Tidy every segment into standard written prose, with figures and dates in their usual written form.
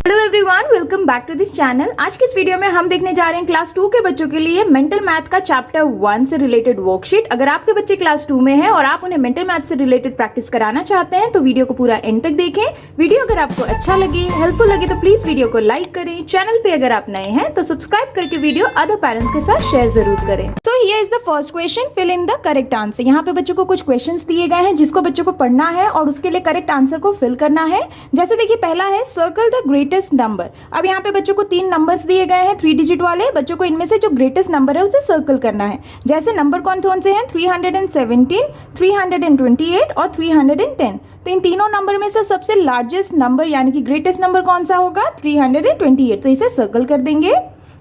Hello everyone, welcome back to this channel. आज के इस वीडियो में हम देखने जा रहे हैं क्लास 2 के बच्चों के लिए मेंटल मैथ का चैप्टर 1 से रिलेटेड वर्कशीट। अगर आपके बच्चे क्लास 2 में हैं और आप उन्हें मेंटल मैथ से रिलेटेड प्रैक्टिस कराना चाहते हैं तो वीडियो को पूरा एंड तक देखें। वीडियो अगर आपको अच्छा लगे, हेल्पफुल लगे तो प्लीज वीडियो को लाइक करें। चैनल पे अगर आप नए हैं तो सब्सक्राइब करके वीडियो अदर पेरेंट्स के साथ शेयर जरूर करें। So here is the first question, fill in the correct answer. यहाँ पे बच्चों को कुछ क्वेश्चन दिए गए हैं जिसको बच्चों को पढ़ना है और उसके लिए करेक्ट आंसर को फिल करना है। जैसे देखिए, पहला है सर्कल द ग्रेटेस्ट नंबर। अब यहाँ पे बच्चों को 3 नंबर्स दिए गए हैं 3 डिजिट वाले। बच्चों को इनमें से जो ग्रेटेस्ट नंबर है उसे सर्कल करना है। जैसे नंबर कौन कौन से हैं, 317, 328 और 310। तो इन तीनों नंबर में से सबसे लार्जेस्ट नंबर यानी कि ग्रेटेस्ट नंबर कौन सा होगा, 328। तो इसे सर्कल कर देंगे।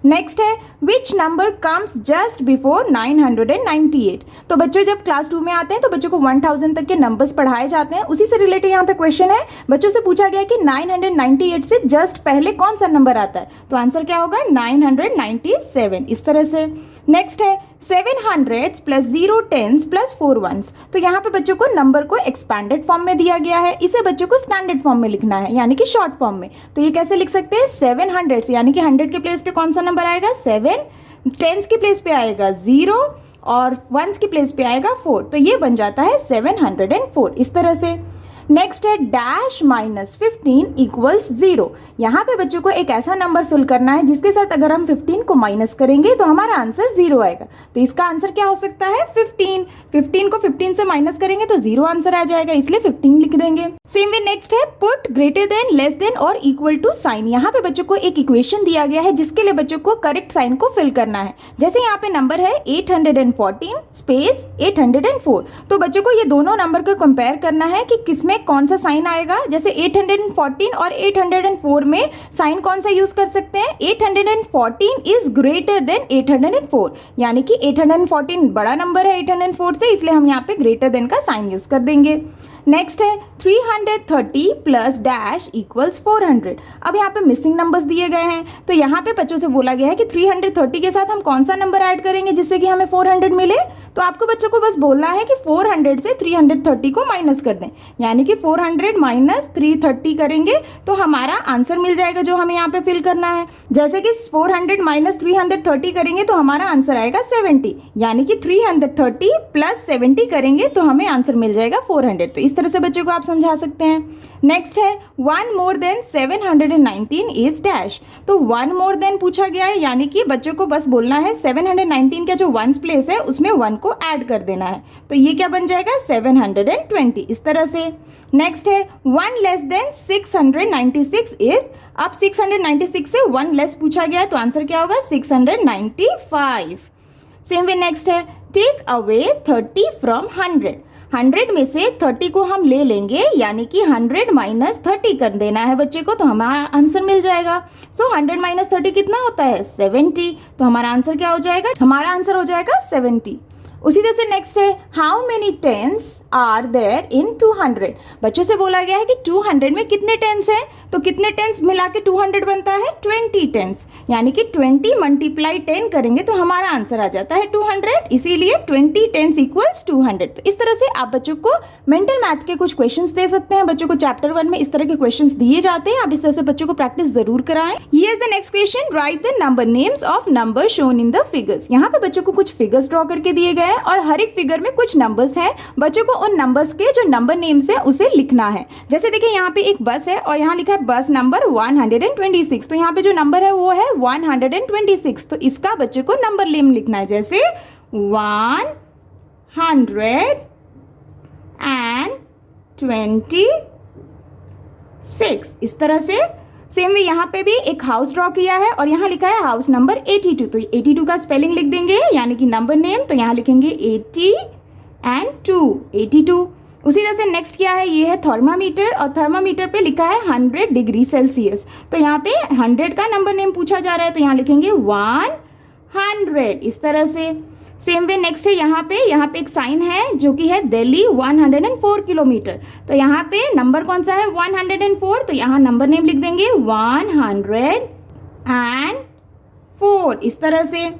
नेक्स्ट है which number comes just before 998। तो बच्चों जब क्लास 2 में आते हैं तो बच्चों को 1000 तक के नंबर्स पढ़ाए जाते हैं। उसी से रिलेटेड यहाँ पे क्वेश्चन है। बच्चों से पूछा गया कि 998 से जस्ट पहले कौन सा नंबर आता है, तो आंसर क्या होगा 997, इस तरह से। नेक्स्ट है 700 प्लस 0 10s प्लस 4 1s। तो यहाँ पे बच्चों को नंबर को एक्सपैंडेड फॉर्म में दिया गया है, इसे बच्चों को स्टैंडर्ड फॉर्म में लिखना है यानी कि शॉर्ट फॉर्म में। तो ये कैसे लिख सकते हैं, 700 यानी कि 100 के प्लेस पे कौन सा नंबर आएगा 7, 10s की प्लेस पे आएगा 0 और 1s की प्लेस पे आएगा 4। तो ये बन जाता है 704, इस तरह से। नेक्स्ट है डैश माइनस 15 इक्वल्स 0। यहाँ पे बच्चों को एक ऐसा नंबर फिल करना है जिसके साथ अगर हम 15 को माइनस करेंगे तो हमारा आंसर 0 आएगा। तो इसका आंसर क्या हो सकता है 15। 15 को 15 से माइनस करेंगे तो 0 आंसर आ जाएगा, इसलिए 15 लिख देंगे। सेम वे नेक्स्ट है put greater than, less than और इक्वल टू साइन। यहाँ पे बच्चों को एक इक्वेशन दिया गया है जिसके लिए बच्चों को करेक्ट साइन को फिल करना है। जैसे यहाँ पे नंबर है 814 स्पेस 804। तो बच्चों को ये दोनों नंबर को कंपेयर करना है कि किसमें कौन सा साइन आएगा। जैसे 814 और 804 में साइन कौन सा यूज कर सकते हैं, 814 इज ग्रेटर देन 804, यानी कि 814 बड़ा नंबर है 804 से, इसलिए हम यहाँ पे ग्रेटर देन का साइन यूज कर देंगे। नेक्स्ट है 330 प्लस डैश इक्वल्स 400। अब यहाँ पे मिसिंग नंबर्स दिए गए हैं, तो यहाँ पे बच्चों से बोला गया है कि 330 के साथ हम कौन सा नंबर ऐड करेंगे जिससे कि हमें 400 मिले। तो आपको बच्चों को बस बोलना है कि 400 से 330 को माइनस कर दें, यानी कि 400 माइनस 330 करेंगे तो हमारा आंसर मिल जाएगा जो हमें यहाँ पे फिल करना है। जैसे कि 400 माइनस 330 करेंगे तो हमारा आंसर आएगा 70, यानी कि 330 प्लस 70 करेंगे तो हमें आंसर मिल जाएगा 400। तो इस तरह से बच्चों को आप समझा सकते हैं। नेक्स्ट है 1 मोर देन 719 इज डैश। तो 1 मोर देन पूछा गया है, यानी कि बच्चों को बस बोलना है 719 का जो 1s प्लेस है उसमें 1 को ऐड कर देना है। तो ये क्या बन जाएगा 720, इस तरह से। नेक्स्ट है 1 लेस देन 696 इज। अब 696 से 1 लेस पूछा गया है तो आंसर क्या होगा 695। सेम वे नेक्स्ट है टेक अवे 30 फ्रॉम 100। 100 में से 30 को हम ले लेंगे, यानी कि 100 माइनस 30 कर देना है बच्चे को, तो हमारा आंसर मिल जाएगा। सो 100 माइनस 30 कितना होता है 70। तो हमारा आंसर क्या हो जाएगा, हमारा आंसर हो जाएगा 70। उसी तरह से नेक्स्ट है how many tens are there in 200। बच्चों से बोला गया है कि 200 में कितने टेंस हैं, तो कितने टेंस मिला के 200 बनता है 20 टेंस, यानी कि 20 मल्टीप्लाई 10 करेंगे तो हमारा आंसर आ जाता है 200, इसीलिए 20 टेंस इक्वल्स 200। तो इस तरह से आप बच्चों को मेंटल मैथ के कुछ क्वेश्चंस दे सकते हैं। बच्चों को चैप्टर 1 में इस तरह के क्वेश्चंस दिए जाते हैं, आप इस तरह से बच्चों को प्रैक्टिस जरूर कराएं। Here is the next question, right the number names of number shown in the figures. यहाँ पे बच्चों को कुछ फिगर्स ड्रॉ करके दिए गए और हर एक फिगर में कुछ नंबर्स हैं। बच्चों को उन नंबर्स के जो नंबर नेम्स है उसे लिखना है। जैसे देखिए यहाँ पे एक बस है और यहाँ लिखा है बस नंबर 126। तो यहाँ पे जो नंबर है वो है 126। तो इसका बच्चे को नंबर नेम लिखना है, जैसे 126, इस तरह से। सेम वे यहाँ पे भी एक हाउस ड्रॉ किया है और यहाँ लिखा है हाउस नंबर 82। तो 82 का स्पेलिंग लिख देंगे, यानी कि नंबर नेम, तो यहाँ लिखेंगे 80 and 2, 82। उसी तरह से नेक्स्ट क्या है, ये है थर्मामीटर और थर्मामीटर पे लिखा है 100 डिग्री सेल्सियस। तो यहाँ पे 100 का नंबर नेम पूछा जा रहा है तो यहाँ लिखेंगे 100, इस तरह से। सेम वे नेक्स्ट है यहाँ पे एक साइन है जो कि है दिल्ली 104 किलोमीटर। तो यहाँ पे नंबर कौन सा है 104, तो यहाँ नंबर नेम लिख देंगे 104, इस तरह से।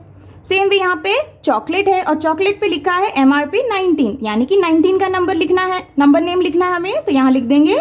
सेम भी यहाँ पे चॉकलेट है और चॉकलेट पे लिखा है MRP 19, यानी कि 19 का नंबर लिखना है, नंबर नेम लिखना है हमें, तो यहाँ लिख देंगे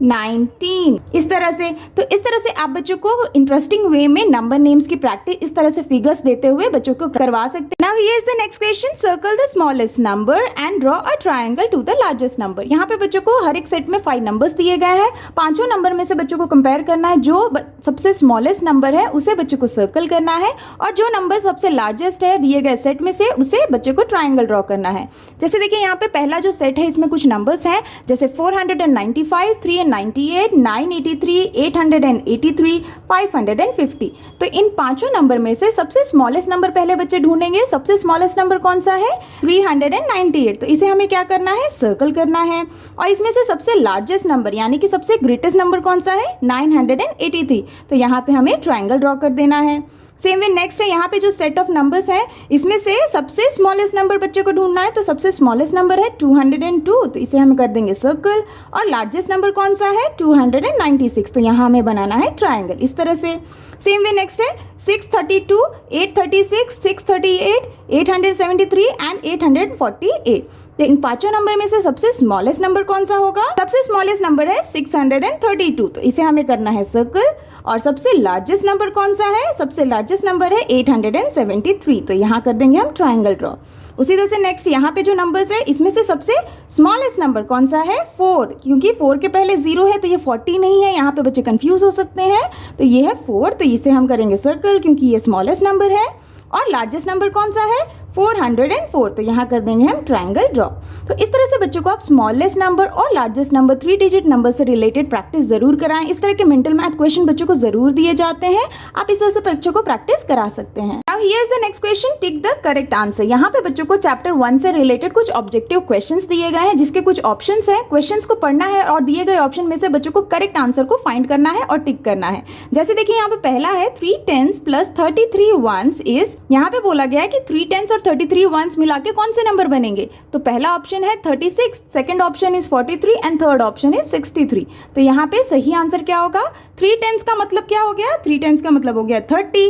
19। इस तरह से आप बच्चों को इंटरेस्टिंग वे में नंबर नेम्स की प्रैक्टिस इस तरह से फिगर्स देते हुए बच्चों को करवा सकते हैं। Now here is the next question, circle the smallest number and draw a triangle to the largest number. यहाँ पे बच्चों को हर एक सेट में 5 नंबर्स दिए गए हैं। पांचों नंबर में से बच्चों को कंपेयर करना है, जो सबसे स्मॉलेस्ट नंबर है उसे बच्चों को सर्कल करना है, और जो नंबर सबसे लार्जेस्ट है दिए गए सेट में से उसे बच्चों को ट्रायंगल ड्रॉ करना है। जैसे देखिए यहाँ पे पहला जो सेट है इसमें कुछ नंबर्स हैं, जैसे 495, 398, 983, 883, 550। तो इन पांचों नंबर में से सबसे स्मॉलेस्ट नंबर पहले बच्चे ढूंढेंगे। सबसे स्मॉलेस्ट नंबर कौन सा है? 398। तो इसे हमें क्या करना है? सर्कल करना है। और इसमें से सबसे लार्जेस्ट नंबर यानी कि सबसे ग्रेटेस्ट नंबर कौन सा है? 983। तो यहाँ पे हमें ट्रायंगल ड्रॉ कर देना है। सेम वे नेक्स्ट है, यहाँ पे जो सेट ऑफ नंबर्स है इसमें से सबसे स्मॉलेस्ट नंबर बच्चे को ढूंढना है। तो सबसे स्मॉलेस्ट नंबर है 202, तो इसे हम कर देंगे सर्कल। और लार्जेस्ट नंबर कौन सा है? 296, तो यहाँ हमें बनाना है ट्रायंगल इस तरह से। सेम वे नेक्स्ट है 632, 836, 638, 873 एंड 848। तो इन पांचों नंबर में से सबसे स्मॉलेस्ट नंबर कौन सा होगा? सबसे स्मॉलेस्ट नंबर है 632, तो इसे हमें करना है सर्कल। और सबसे लार्जेस्ट नंबर कौन सा है? सबसे लार्जेस्ट नंबर है 873, तो यहाँ कर देंगे हम ट्रायंगल ड्रॉ। उसी तरह से नेक्स्ट यहाँ पे जो नंबर्स है इसमें से सबसे स्मॉलेस्ट नंबर कौन सा है? 4, क्योंकि 4 के पहले 0 है तो ये 40 नहीं है, यहाँ पे बच्चे कंफ्यूज हो सकते हैं। तो ये है 4, तो इसे हम करेंगे सर्कल क्योंकि ये स्मॉलेस्ट नंबर है। और लार्जेस्ट नंबर कौन सा है? 404, तो यहाँ कर देंगे हम ट्रायंगल ड्रॉ। तो इस तरह से बच्चों को आप स्मॉलेस्ट नंबर और लार्जेस्ट नंबर 3 डिजिट नंबर से रिलेटेड प्रैक्टिस जरूर कराएं। इस तरह के मेंटल मैथ क्वेश्चन बच्चों को जरूर दिए जाते हैं, आप इस तरह से बच्चों को प्रैक्टिस करा सकते हैं। Now here is the next question, tick the correct answer. यहाँ पे बच्चों को चैप्टर 1 से रिलेटेड कुछ ऑब्जेक्टिव क्वेश्चंस दिए गए हैं, जिसके कुछ ऑप्शंस हैं। क्वेश्चंस को पढ़ना है और दिए गए ऑप्शन में से बच्चों को करेक्ट आंसर को फाइंड करना है और टिक करना है। जैसे देखिए यहाँ पे पहला है 3 10s प्लस 33 1s इज, यहाँ पे बोला गया है कि 3 10s और 33 1s मिला के कौन से नंबर बनेंगे? तो पहला ऑप्शन है 36, second option is 43 and third option is 63। तो यहाँ पे सही आंसर क्या होगा? 3 10s का मतलब क्या हो गया? 3 10s का मतलब हो गया 30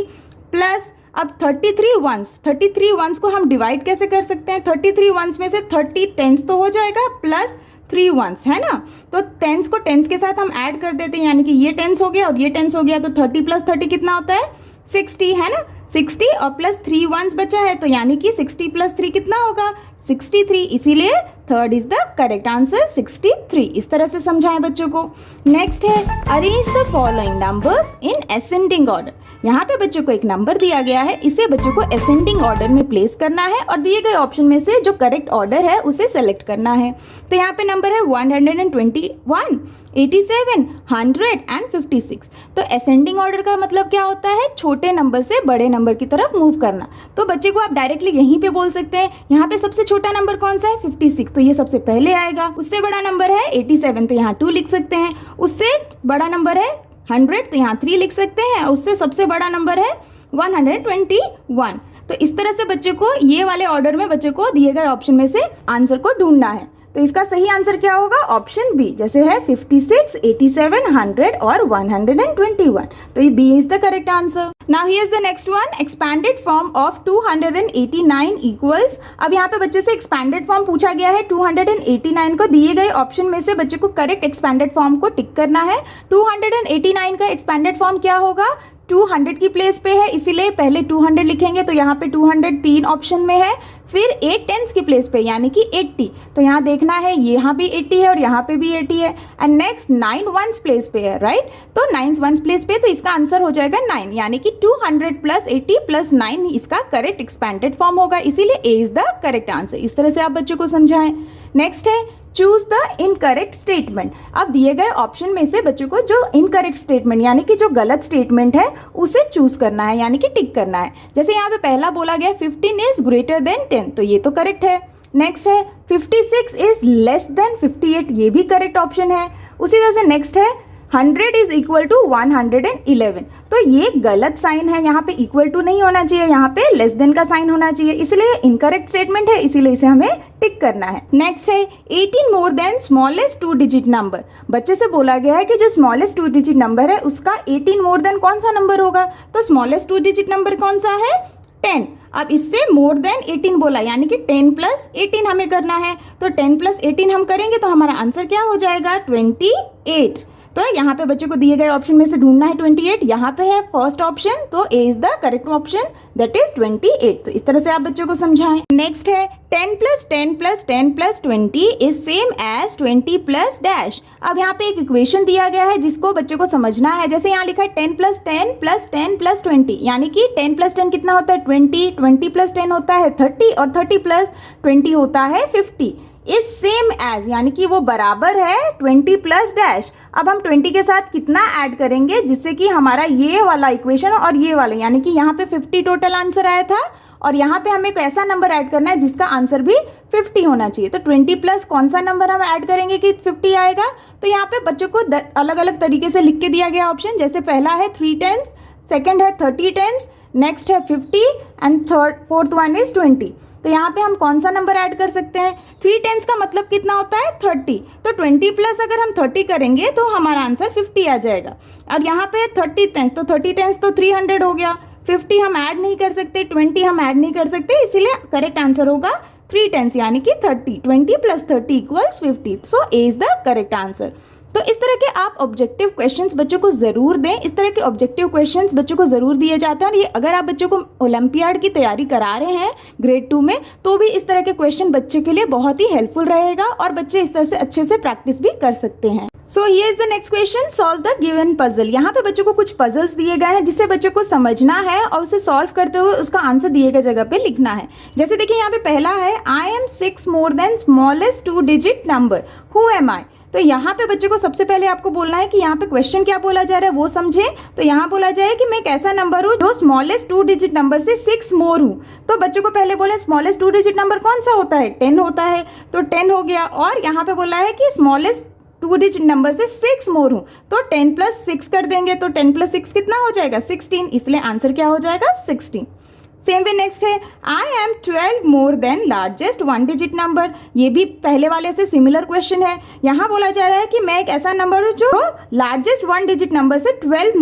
प्लस, अब 33 वंस को हम डिवाइड कैसे कर सकते हैं? 33 वंस में से 30 10s तो हो जाएगा प्लस 3 वंस, है ना? तो 10s को 10s के साथ हम ऐड कर देते हैं, यानी कि ये 10s हो गया और ये 10s हो गया, तो 30 प्लस 30 कितना होता है? 60, है ना? 60 और प्लस 3 वंस बचा है, तो यानी कि 60 प्लस 3 कितना होगा? 63, इसीलिए third is the correct answer 63। इस तरह से समझाएं बच्चों को। नेक्स्ट है arrange the following numbers in ascending order. यहाँ पे बच्चों को एक नंबर दिया गया है, इसे बच्चों को असेंडिंग ऑर्डर में प्लेस करना है और दिए गए ऑप्शन में से जो करेक्ट ऑर्डर है उसे सेलेक्ट करना है। तो यहाँ पे नंबर है 121, 87, 100 एंड 56। तो असेंडिंग ऑर्डर का मतलब क्या होता है? छोटे नंबर से बड़े नंबर की तरफ मूव करना। तो बच्चे को आप डायरेक्टली यहीं पे बोल सकते हैं, यहाँ पे सबसे छोटा नंबर कौन सा है? 56, तो ये सबसे पहले आएगा। उससे बड़ा नंबर है 87, तो यहाँ 2 लिख सकते हैं। उससे बड़ा नंबर है 100, तो यहाँ 3 लिख सकते हैं। उससे सबसे बड़ा नंबर है 121। तो इस तरह से बच्चे को ये वाले ऑर्डर में बच्चे को दिए गए ऑप्शन में से आंसर को ढूंढना है। तो इसका सही आंसर क्या होगा? ऑप्शन बी, जैसे है 56, 87, 100 और 121। तो ये B is the correct answer. Now here is the next one, expanded form of 289 equals. अब यहाँ पे बच्चे से एक्सपैंडेड फॉर्म पूछा गया है 289 को। दिए गए ऑप्शन में से बच्चे को करेक्ट एक्सपैंडेड फॉर्म को टिक करना है। 289 का एक्सपैंडेड फॉर्म क्या होगा? 200 की प्लेस पे है, इसीलिए पहले 200 लिखेंगे, तो यहाँ पे 200 3 ऑप्शन में है। फिर 8 10s की प्लेस पे यानी कि 80, तो यहाँ देखना है यहाँ भी 80 है और यहाँ पे भी 80 है। एंड नेक्स्ट 9 1s प्लेस पे है, राइट? तो 9 1s प्लेस पे, तो इसका आंसर हो जाएगा 9, यानी कि 200 प्लस 80 प्लस 9 इसका करेक्ट एक्सपैंडेड फॉर्म होगा, इसीलिए ए इज द करेक्ट आंसर। इस तरह से आप बच्चों को समझाएं। नेक्स्ट है चूज द इनकरेक्ट स्टेटमेंट। अब दिए गए ऑप्शन में से बच्चों को जो इनकरेक्ट स्टेटमेंट यानी कि जो गलत स्टेटमेंट है उसे चूज करना है, यानी कि टिक करना है। जैसे यहाँ पे पहला बोला गया 15 इज ग्रेटर देन 10, तो ये तो करेक्ट है। नेक्स्ट है 56 इज लेस देन 58, ये भी करेक्ट ऑप्शन है। उसी तरह से नेक्स्ट है 100 इज इक्वल टू 111, तो ये गलत साइन है, यहाँ पे इक्वल टू नहीं होना चाहिए, यहाँ पे लेस देन का साइन होना चाहिए, इसलिए इनकरेक्ट स्टेटमेंट है, इसीलिए इसे हमें टिक करना है। नेक्स्ट है 18 more than smallest 2 digit number. बच्चे से बोला गया है कि जो स्मॉलेस्ट 2 डिजिट नंबर है उसका 18 मोर देन कौन सा नंबर होगा? तो स्मॉलेस्ट 2 डिजिट नंबर कौन सा है? 10। अब इससे मोर देन 18 बोला, यानी कि 10 प्लस 18 हमें करना है। तो 10 प्लस 18 हम करेंगे तो हमारा आंसर क्या हो जाएगा? 28। तो यहाँ पे बच्चे को दिए गए ऑप्शन में से ढूंढना है 28, यहाँ पे है फर्स्ट ऑप्शन, तो A is the correct option, that is 28। तो इस तरह से आप बच्चों को समझाएं। नेक्स्ट है 10 + 10 + 10 + 20 इज सेम एज 20 + डैश। अब यहाँ पे एक इक्वेशन दिया गया है जिसको बच्चे को समझना है। जैसे यहाँ लिखा है 10 + 10 + 10 + 20, यानी कि 10 + 10 कितना होता है 20, 20 + 10 होता है 30 और 30 + 20 होता है 50। इज सेम एज यानी कि वो बराबर है 20 + डैश। अब हम 20 के साथ कितना ऐड करेंगे जिससे कि हमारा ये वाला इक्वेशन और ये वाला, यानी कि यहाँ पे 50 टोटल आंसर आया था और यहाँ पे हमें एक ऐसा नंबर ऐड करना है जिसका आंसर भी 50 होना चाहिए। तो 20 प्लस कौन सा नंबर हम ऐड करेंगे कि 50 आएगा। तो यहाँ पे बच्चों को अलग अलग तरीके से लिख के दिया गया ऑप्शन। जैसे पहला है 3 10s, सेकेंड है 30 10s, नेक्स्ट है 50 एंड फोर्थ वन इज 20। तो यहाँ पे हम कौन सा नंबर ऐड कर सकते हैं। 3 10s का मतलब कितना होता है 30, तो 20 प्लस अगर हम 30 करेंगे तो हमारा आंसर 50 आ जाएगा। और यहाँ पे 30 10s, तो 30 10s तो 300 हो गया। 50 हम ऐड नहीं कर सकते, 20 हम ऐड नहीं कर सकते, इसीलिए करेक्ट आंसर होगा 3 10s यानी कि 30। 20 + 30 = 50, सो ए इज द करेक्ट आंसर। तो इस तरह के आप ऑब्जेक्टिव क्वेश्चंस बच्चों को ज़रूर दें। इस तरह के ऑब्जेक्टिव क्वेश्चंस बच्चों को ज़रूर दिए जाते हैं और ये अगर आप बच्चों को ओलंपियाड की तैयारी करा रहे हैं ग्रेड 2 में, तो भी इस तरह के क्वेश्चन बच्चे के लिए बहुत ही हेल्पफुल रहेगा और बच्चे इस तरह से अच्छे से प्रैक्टिस भी कर सकते हैं। सो here is the next question, solve the given puzzle. यहाँ पे बच्चों को कुछ पजल्स दिए गए हैं जिसे बच्चों को समझना है और उसे सॉल्व करते हुए उसका आंसर दिए गए जगह पे लिखना है। जैसे देखिए यहाँ पे पहला है I am 6 more than smallest 2 digit number, who am I. तो यहाँ पे बच्चे को सबसे पहले आपको बोलना है कि यहाँ पे क्वेश्चन क्या बोला जा रहा है वो समझे। तो यहाँ बोला जाए कि मैं एक ऐसा नंबर हूँ जो स्मॉलेस्ट 2 डिजिट नंबर से 6 मोर हूँ। तो बच्चों को पहले बोले स्मॉलेस्ट 2 डिजिट नंबर कौन सा होता है 10 होता है, तो 10 हो गया। और यहाँ पे बोला है कि स्मॉलेस्ट 2 डिजिट नंबर से 6 मोर हूँ, तो 10 + 6 कर देंगे, तो 10 + 6 कितना हो जाएगा 16, इसलिए आंसर क्या हो जाएगा 16। सेम वे नेक्स्ट है I M 12 more than largest 1 digit number. ये भी पहले वाले से सिमिलर क्वेश्चन है। यहाँ बोला जा रहा है कि मैं एक ऐसा नंबर हूँ जो लार्जेस्ट 1 डिजिट नंबर से 12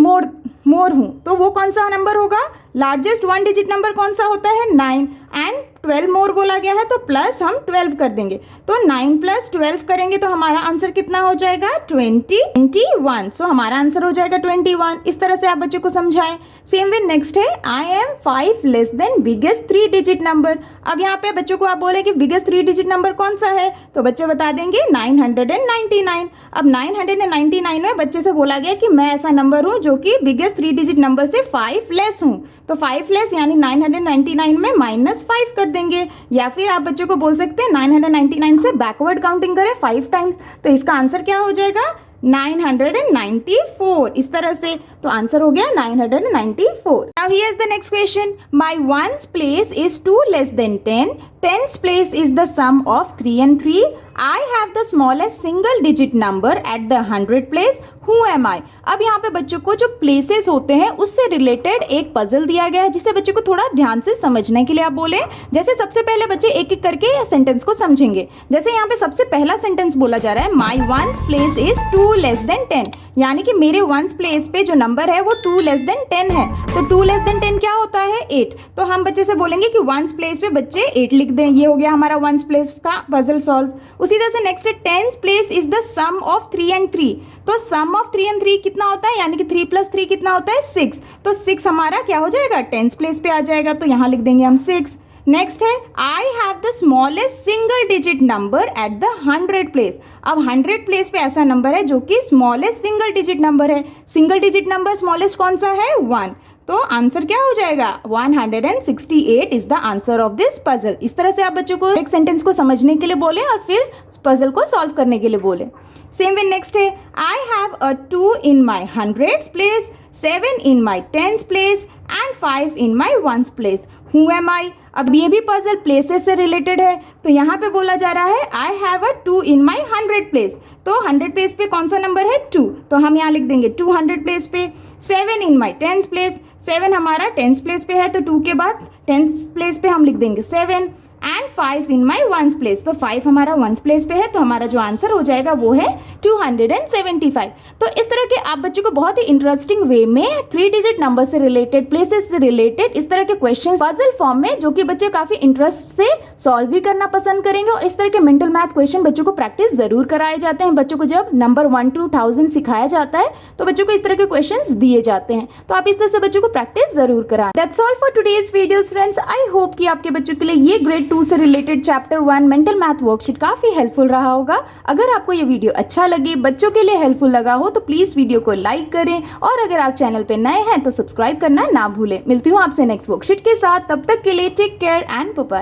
मोर हूँ, तो वो कौन सा नंबर होगा। लार्जेस्ट 1 डिजिट नंबर कौन सा होता है 9 एंड 12 मोर बोला गया है तो प्लस हम 12 कर देंगे, तो 9 + 12 करेंगे तो हमारा आंसर कितना हो जाएगा 21। सो हमारा आंसर हो जाएगा 21। इस तरह से आप बच्चों को समझाएं। सेम वे नेक्स्ट है I M 5 less than biggest 3 digit number. अब यहाँ पे बच्चों को आप बोले कि बिगेस्ट 3 डिजिट नंबर कौन सा है, तो बच्चे बता देंगे 999। अब 999 में बच्चे से बोला गया कि मैं ऐसा नंबर हूँ जो कि बिगेस्ट 3 डिजिट नंबर से 5 लेस हूँ, तो 5 लेस यानी 999 में -5 कर देंगे। या फिर आप बच्चों को बोल सकते हैं 999 से बैकवर्ड काउंटिंग करें 5 टाइम्स, तो इसका आंसर क्या हो जाएगा 994। इस तरह से तो आंसर हो गया 994। Now here is the next question, my once place is 2 less than 10, 10th place is the sum of 3 and 3, I have the smallest single digit number at the 100 place, who am I। अब यहाँ पे बच्चों को जो places होते हैं उससे related एक पजल दिया गया है जिसे बच्चों को थोड़ा ध्यान से समझने के लिए आप बोले। जैसे सबसे पहले बच्चे एक एक करके सेंटेंस को समझेंगे। जैसे यहाँ पे सबसे पहला सेंटेंस बोला जा रहा है my ones place is 2 less than 10, यानी कि मेरे वंस प्लेस पे जो नंबर है वो 2 less than 10 है। तो 2 less than 10 क्या होता है 8, तो हम बच्चे से बोलेंगे कि वंस प्लेस पे बच्चे 8 लिख दें। ये हो गया हमारा वंस प्लेस का पजल सॉल्व। उसी तरह से नेक्स्ट है 10th place is the sum of 3 and 3, तो सम ऑफ 3 and 3 कितना होता है, यानी कि 3 + 3 कितना होता है 6, तो 6 हमारा क्या हो जाएगा 10th प्लेस पे आ जाएगा, तो यहाँ लिख देंगे हम 6। नेक्स्ट है I have the smallest single digit number at the 100 place. अब 100 प्लेस पे ऐसा नंबर है जो कि स्मॉलेस्ट सिंगल डिजिट नंबर है। सिंगल डिजिट नंबर स्मॉलेस्ट कौन सा है 1, तो आंसर क्या हो जाएगा 168 is the answer of this puzzle. इस तरह से आप बच्चों को एक सेंटेंस को समझने के लिए बोले और फिर पजल को सॉल्व करने के लिए बोले। सेम वे नेक्स्ट है I have a 2 in my 100th place, 7 in my 10th place and 5 in my 1st place, who am I. अब ये भी पजल प्लेसेस से रिलेटेड है, तो यहाँ पे बोला जा रहा है I have a 2 in my 100 place, तो 100 प्लेस पे कौन सा नंबर है 2, तो हम यहाँ लिख देंगे 200 प्लेस पे। 7 in my 10th प्लेस, 7 हमारा 10th प्लेस पे है, तो 2 के बाद 10th प्लेस पे हम लिख देंगे 7। And 5 in my ones place. तो 5 हमारा वंस प्लेस पे है, तो हमारा जो आंसर हो जाएगा वो है 275। तो इस तरह के आप बच्चों को बहुत ही इंटरेस्टिंग वे में 3 डिजिट नंबर से रिलेटेड, प्लेसेस से रिलेटेड इस तरह के क्वेश्चन पजल फॉर्म में, जो कि बच्चे काफी इंटरेस्ट से सॉल्व भी करना पसंद करेंगे। और इस तरह के मेंटल मैथ क्वेश्चन बच्चों को प्रैक्टिस जरूर कराए जाते हैं। बच्चों को जब नंबर 1 to 1000 सिखाया जाता है तो बच्चों को इस तरह के क्वेश्चंस दिए जाते हैं। तो आप इस तरह से बच्चों को प्रैक्टिस जरूर कराएं। That's all for today's videos friends. I hope कि आपके बच्चों के लिए ये ग्रेड 2 से related chapter 1 mental math worksheet काफी हेल्पफुल रहा होगा। अगर आपको ये वीडियो अच्छा लगे, बच्चों के लिए हेल्पफुल लगा हो, तो प्लीज वीडियो को लाइक करें और अगर आप चैनल पे नए हैं तो सब्सक्राइब करना ना भूलें। मिलती हूँ आपसे नेक्स्ट वर्कशीट के साथ, तब तक के लिए take care and bye bye.